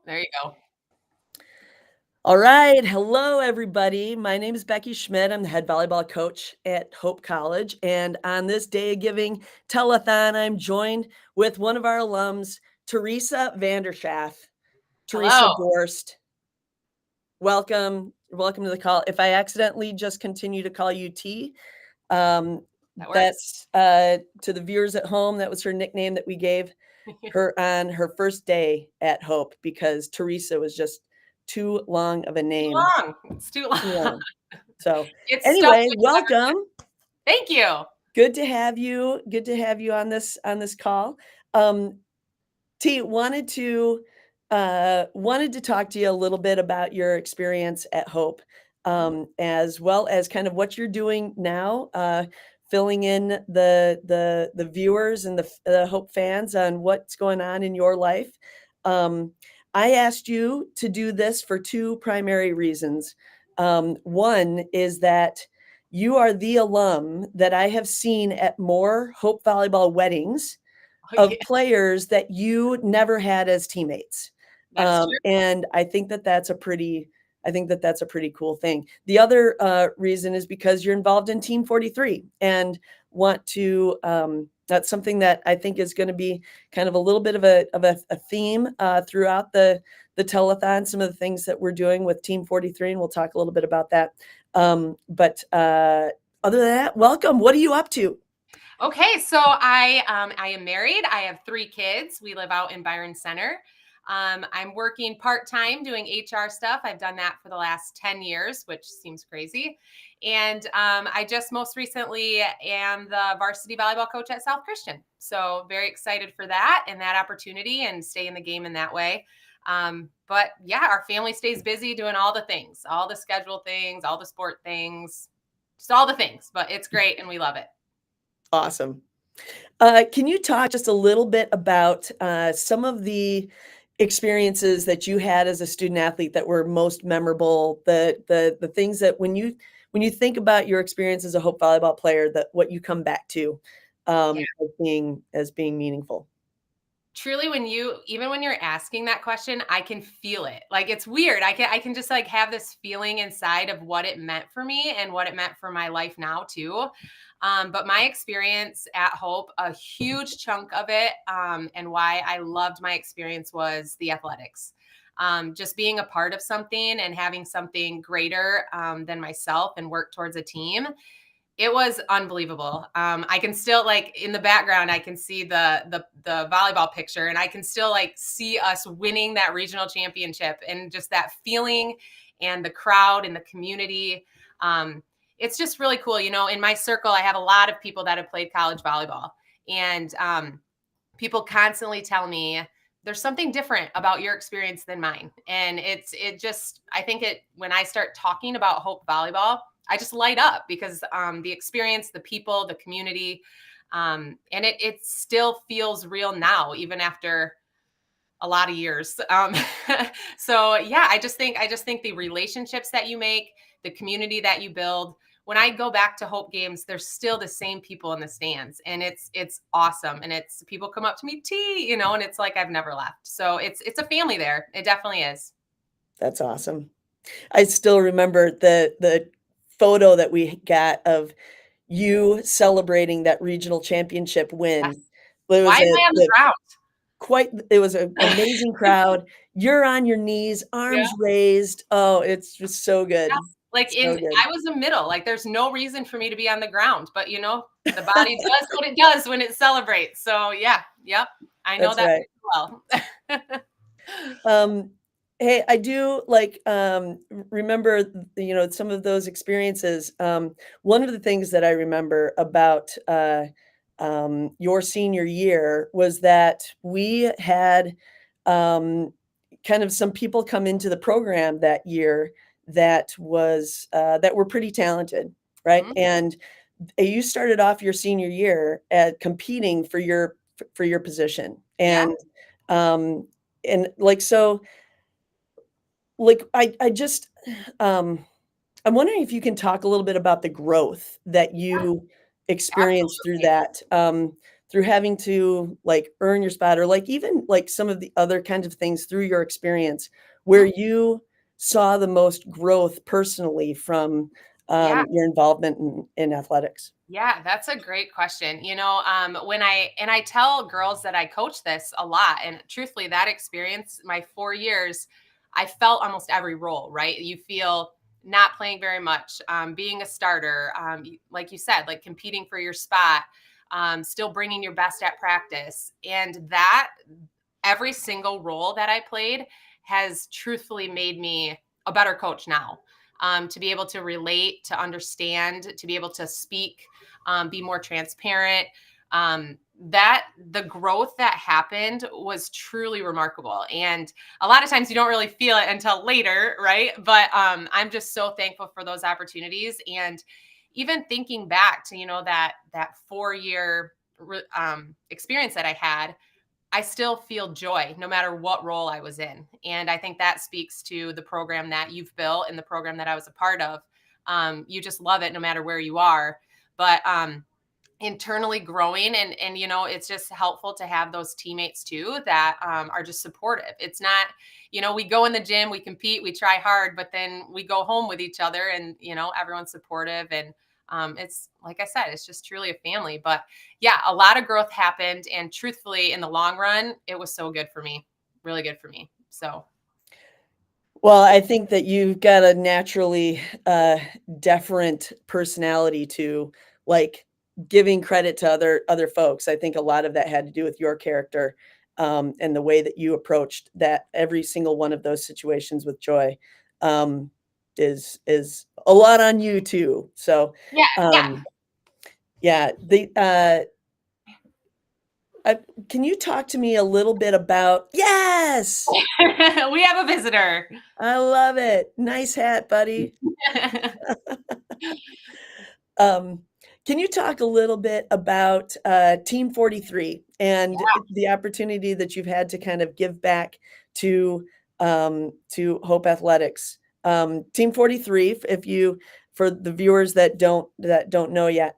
There you go. All right. Hello, everybody. My name is Becky Schmidt. I'm the head volleyball coach at Hope College. And on this Day of Giving telethon, I'm joined with one of our alums, Teresa VanderSchaaf. Teresa Hello. Dorst, welcome. Welcome to the call. If I accidentally just continue to call you T, That works. that's to the viewers at home, that was her nickname that we gave her on her first day at Hope because Teresa was just too long of a name. Too long. It's too long. Too long. So It's anyway, stuck with welcome. Thank you. Good to have you. Good to have you on this call. T, wanted to talk to you a little bit about your experience at Hope, as well as kind of what you're doing now, filling in the viewers and the Hope fans on what's going on in your life. I asked you to do this for two primary reasons. One is that you are the alum that I have seen at more Hope volleyball weddings of players that you never had as teammates. That's true. And I think that that's a pretty cool thing. The other reason is because you're involved in Team 43 and want to. That's something that I think is going to be kind of a little bit of a theme throughout the telethon. Some of the things that we're doing with Team 43, and we'll talk a little bit about that. But other than that, welcome. What are you up to? Okay, so I am married. I have 3 kids. We live out in Byron Center. I'm working part-time doing HR stuff. I've done that for the last 10 years, which seems crazy. And I just most recently am the varsity volleyball coach at South Christian. So very excited for that and that opportunity and stay in the game in that way. But yeah, our family stays busy doing all the things, all the schedule things, all the sport things, just all the things, but it's great and we love it. Awesome. Can you talk just a little bit about some of the experiences that you had as a student athlete that were most memorable? The things that when you think about your experience as a Hope volleyball player, that what you come back to as being meaningful. Truly, even when you're asking that question, I can feel it. Like it's weird. I can just like have this feeling inside of what it meant for me and what it meant for my life now too. But my experience at Hope, a huge chunk of it, and why I loved my experience was the athletics. Just being a part of something and having something greater than myself and work towards a team. It was unbelievable. I can still like in the background, I can see the volleyball picture and I can still like see us winning that regional championship and just that feeling and the crowd and the community. It's just really cool. You know, in my circle, I have a lot of people that have played college volleyball and people constantly tell me there's something different about your experience than mine. And I think when I start talking about Hope volleyball, I just light up because the experience, the people, the community, and it still feels real now, even after a lot of years. So yeah, I just think the relationships that you make, the community that you build. When I go back to Hope games, there's still the same people in the stands, and it's awesome. And it's people come up to me, T, and it's like I've never left. So it's a family there. It definitely is. That's awesome. I still remember the photo that we got of you celebrating that regional championship win. Yes. Why am I on the ground? It was an amazing crowd. You're on your knees, arms raised. Oh, it's just so good. Yes. Like I was a middle, like there's no reason for me to be on the ground, but the body does what it does when it celebrates. So yeah, yep. I know that right. Well. Hey, I do remember, some of those experiences. One of the things that I remember about your senior year was that we had kind of some people come into the program that year that were pretty talented, right? Mm-hmm. And you started off your senior year at competing for your position, and so. I just, I'm wondering if you can talk a little bit about the growth that you experienced through that. through having to like earn your spot, or like even like some of the other kinds of things through your experience where Mhm. you saw the most growth personally from Yeah. your involvement in athletics? Yeah, that's a great question. When I tell girls that I coach this a lot, and truthfully, that experience, my 4 years, I felt almost every role, right? You feel not playing very much, being a starter, like you said, like competing for your spot, still bringing your best at practice. And that every single role that I played has truthfully made me a better coach now. To be able to relate, to understand, to be able to speak, be more transparent. That the growth that happened was truly remarkable. And a lot of times you don't really feel it until later, right? But I'm just so thankful for those opportunities. And even thinking back to, that 4 year experience that I had, I still feel joy no matter what role I was in. And I think that speaks to the program that you've built and the program that I was a part of. You just love it no matter where you are. But internally growing, and it's just helpful to have those teammates too that are just supportive. It's not, we go in the gym, we compete, we try hard, but then we go home with each other, and everyone's supportive. And it's like I said, it's just truly a family. But yeah, a lot of growth happened, and truthfully, in the long run, it was so good for me, really good for me. So Well, I think that you've got a naturally, deferent personality to, like, giving credit to other folks. I think a lot of that had to do with your character, and the way that you approached that every single one of those situations with joy, um, is a lot on you too. So, yeah, yeah. um, yeah, uh, can you talk to me a little bit about Yes! We have a visitor. I love it. Nice hat, buddy. Um, can you talk a little bit about Team 43 and the opportunity that you've had to kind of give back to Hope Athletics? Team 43, if you for the viewers that don't know yet,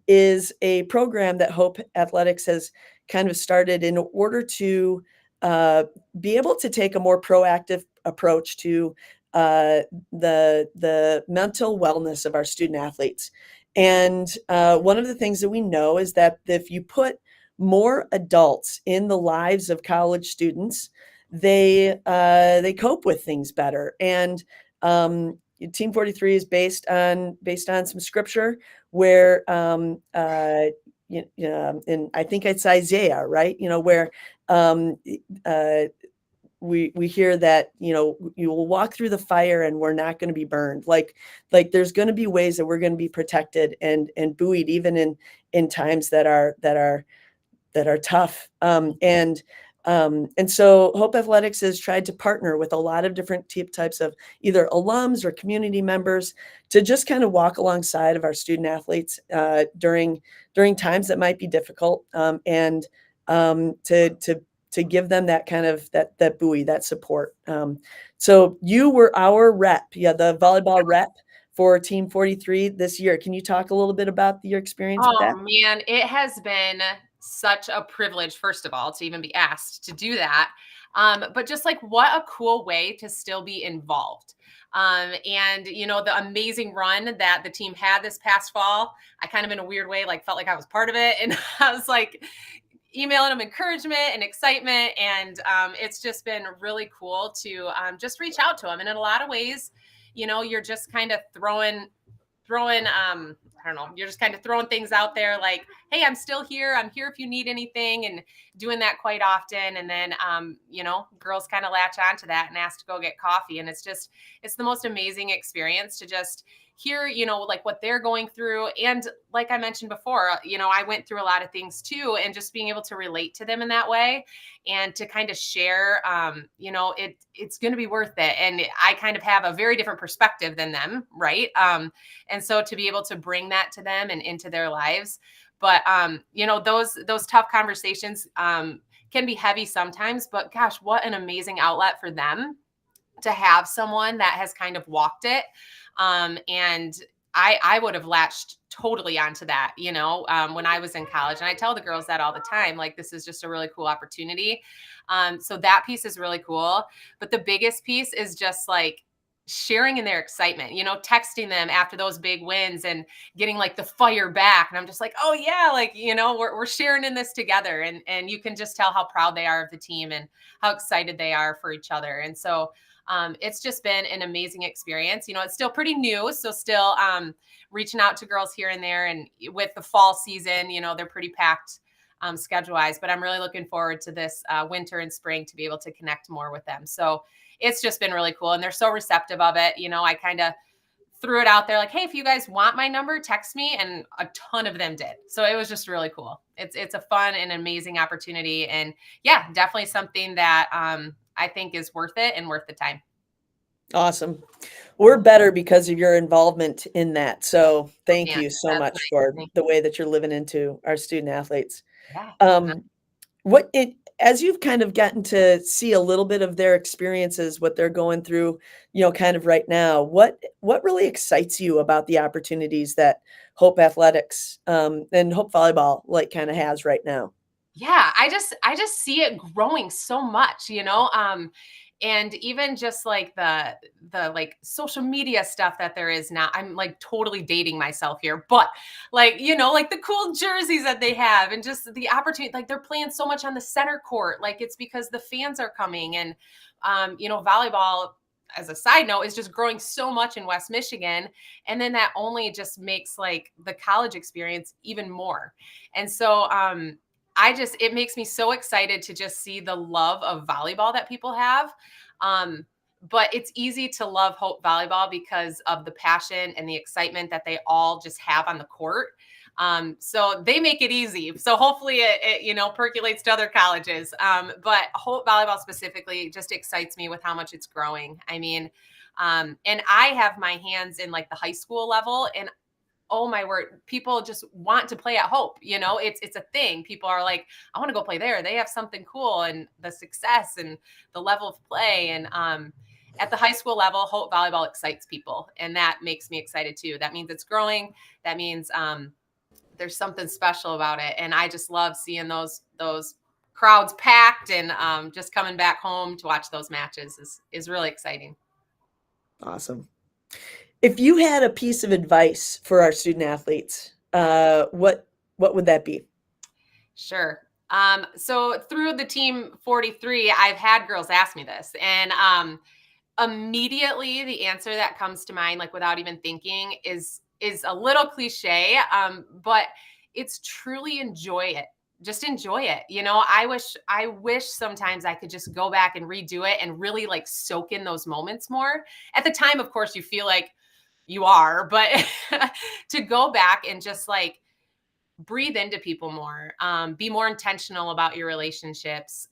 is a program that Hope Athletics has kind of started in order to uh, be able to take a more proactive approach to uh, the mental wellness of our student athletes. And one of the things that we know is that if you put more adults in the lives of college students, they cope with things better. And Team 43 is based on some scripture where and I think it's Isaiah, right? Where um, uh, we hear that you will walk through the fire and we're not going to be burned, like there's going to be ways that we're going to be protected and buoyed even in times that are tough. And so Hope Athletics has tried to partner with a lot of different types of either alums or community members to just kind of walk alongside of our student athletes during times that might be difficult, and to give them that kind of that buoy, that support. So you were our rep, yeah, the volleyball rep for Team 43 this year. Can you talk a little bit about your experience with Oh that? man, it has been such a privilege, first of all, to even be asked to do that. But just like what a cool way to still be involved. And the amazing run that the team had this past fall, I kind of in a weird way like felt like I was part of it. And I was like emailing them encouragement and excitement. And it's just been really cool to just reach out to them. And in a lot of ways, you're just kind of throwing I don't know, you're just kind of throwing things out there like, hey, I'm still here, I'm here if you need anything, and doing that quite often. And then girls kind of latch onto that and ask to go get coffee. And it's the most amazing experience to just hear like what they're going through. And like I mentioned before, I went through a lot of things too, and just being able to relate to them in that way and to kind of share, it's going to be worth it. And I kind of have a very different perspective than them, right? And so to be able to bring that to them and into their lives. But those tough conversations can be heavy sometimes, but gosh, what an amazing outlet for them to have someone that has kind of walked it. And I would have latched totally onto that, when I was in college. And I tell the girls that all the time, like, this is just a really cool opportunity. So that piece is really cool. But the biggest piece is just like sharing in their excitement, texting them after those big wins and getting like the fire back. And I'm just like, oh yeah, like, we're sharing in this together. And you can just tell how proud they are of the team and how excited they are for each other. And so it's just been an amazing experience. It's still pretty new. So still reaching out to girls here and there. And with the fall season, they're pretty packed schedule wise, but I'm really looking forward to this winter and spring to be able to connect more with them. So it's just been really cool. And they're so receptive of it. I kind of threw it out there like, hey, if you guys want my number, text me. And a ton of them did. So it was just really cool. It's a fun and amazing opportunity. And yeah, definitely something that I think is worth it and worth the time. Awesome. We're better because of your involvement in that. So thank Man, you so that's much nice. for the way that you're living into our student athletes. Yeah. What it as you've kind of gotten to see a little bit of their experiences, what they're going through, kind of right now, what really excites you about the opportunities that Hope Athletics and Hope Volleyball like kind of has right now? Yeah, I just see it growing so much, and even just like the like social media stuff that there is now. I'm like totally dating myself here, but like, like the cool jerseys that they have and just the opportunity, like they're playing so much on the center court, like it's because the fans are coming. And volleyball, as a side note, is just growing so much in West Michigan. And then that only just makes like the college experience even more. And so it makes me so excited to just see the love of volleyball that people have. Um, but it's easy to love Hope Volleyball because of the passion and the excitement that they all just have on the court. So they make it easy. So hopefully it percolates to other colleges. But Hope Volleyball specifically just excites me with how much it's growing. I mean, and I have my hands in like the high school level, and oh my word, people just want to play at Hope. It's a thing. People are like, I want to go play there. They have something cool, and the success and the level of play. And at the high school level, Hope Volleyball excites people, and that makes me excited too. That means it's growing. That means there's something special about it, and I just love seeing those crowds packed and just coming back home to watch those matches is really exciting. Awesome. If you had a piece of advice for our student athletes, what would that be? Sure. So through the team 43, I've had girls ask me this, and immediately the answer that comes to mind, like without even thinking, is a little cliche, but it's truly enjoy it. Just enjoy it. I wish sometimes I could just go back and redo it and really like soak in those moments more. At the time, of course, you feel like you are, but to go back and just like breathe into people more, be more intentional about your relationships,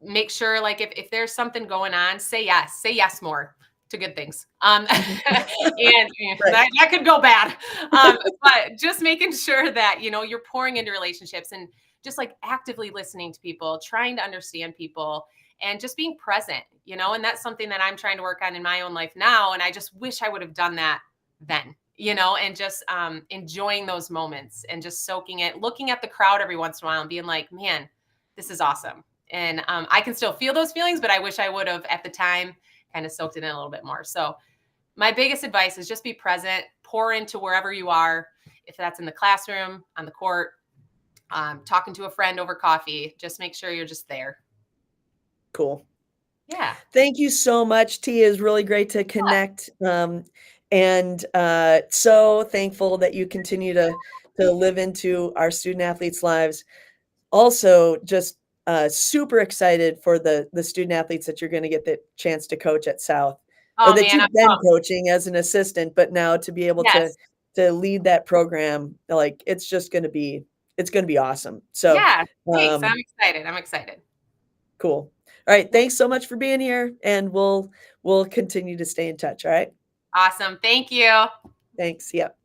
make sure like if there's something going on, say yes more to good things. Mhm. And Right. that could go bad. But just making sure that you're pouring into relationships and just like actively listening to people, trying to understand people, and just being present, and that's something that I'm trying to work on in my own life now. And I just wish I would have done that then, and just enjoying those moments and just soaking it, looking at the crowd every once in a while and being like, man, this is awesome. And I can still feel those feelings, but I wish I would have at the time kind of soaked it in a little bit more. So my biggest advice is just be present, pour into wherever you are. If that's in the classroom, on the court, talking to a friend over coffee, just make sure you're just there. Cool. Yeah. Thank you so much, T. It is really great to connect, and so thankful that you continue to live into our student athletes' lives. Also, just super excited for the student athletes that you're going to get the chance to coach at South, or Oh that man, I'm you've been pumped. coaching as an assistant, but now to be able Yes. to lead that program, like it's going to be awesome. So, Yeah. Thanks. um, I'm excited. I'm excited. cool. All right, thanks so much for being here, and we'll continue to stay in touch. All right, Awesome. Thank you. thanks. Yep.